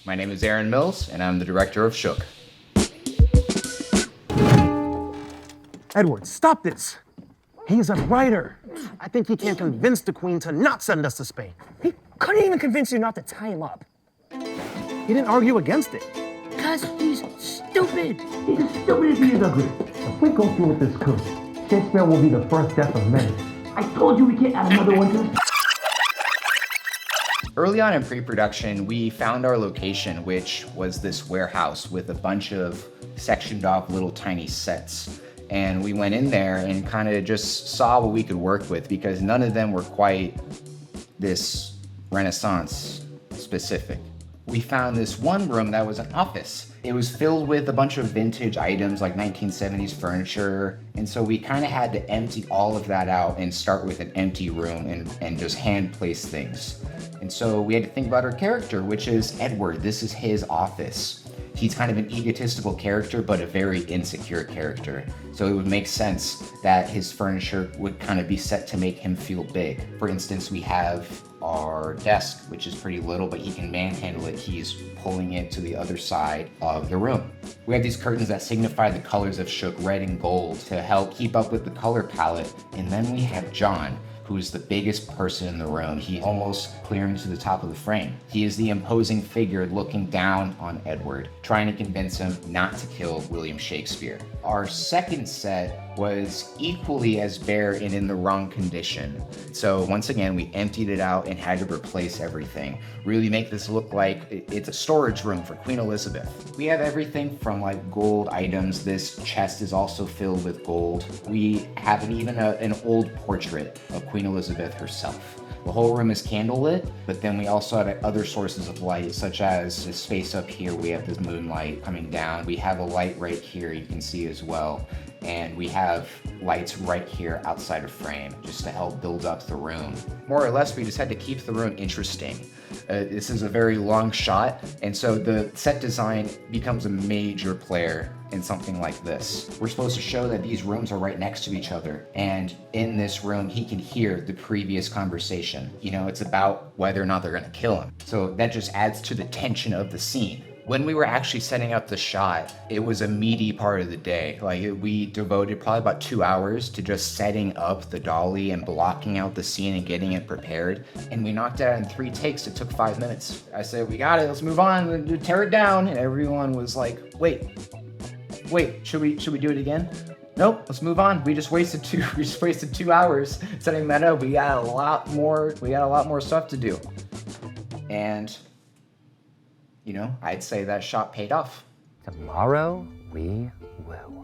My name is Aaron Mills, and I'm the director of Shook. Edward, stop this. He's a writer. I think he can convince the Queen to not send us to Spain. He couldn't even convince you not to tie him up. He didn't argue against it. Because he's stupid. He's as stupid as he is ugly. If we go through with this coup, Shakespeare will be the first death of many. I told you we can't add another one to this. Early on in pre-production, we found our location, which was this warehouse with a bunch of sectioned off little tiny sets. And we went in there and kind of just saw what we could work with, because none of them were quite this Renaissance specific. We found this one room that was an office. It was filled with a bunch of vintage items like 1970s furniture. And so we kind of had to empty all of that out and start with an empty room and just hand place things. And so we had to think about our character, which is Edward. This is his office. He's kind of an egotistical character, but a very insecure character. So it would make sense that his furniture would kind of be set to make him feel big. For instance, we have our desk, which is pretty little, but he can manhandle it. He's pulling it to the other side of the room. We have these curtains that signify the colors of Shook, red and gold, to help keep up with the color palette. And then we have John, who is the biggest person in the room. He's almost clearing to the top of the frame. He is the imposing figure looking down on Edward, trying to convince him not to kill William Shakespeare. Our second set was equally as bare and in the wrong condition. So once again, we emptied it out and had to replace everything. Really make this look like it's a storage room for Queen Elizabeth. We have everything from like gold items. This chest is also filled with gold. We have an old portrait of Queen Elizabeth herself. The whole room is candlelit, but then we also have other sources of light, such as this space up here. We have this moonlight coming down. We have a light right here you can see as well. And we have lights right here outside of frame just to help build up the room. More or less, we just had to keep the room interesting. This is a very long shot, and so the set design becomes a major player in something like this. We're supposed to show that these rooms are right next to each other, and in this room, he can hear the previous conversation. You know, it's about whether or not they're gonna kill him. So that just adds to the tension of the scene. When we were actually setting up the shot, it was a meaty part of the day. We devoted probably about 2 hours to just setting up the dolly and blocking out the scene and getting it prepared. And we knocked it out in 3 takes. It took 5 minutes. I said, we got it, let's move on, tear it down. And everyone was like, wait, should we do it again? Nope, let's move on. We just wasted 2 hours setting that up. We got a lot more stuff to do. And you know, I'd say that shot paid off. Tomorrow we will.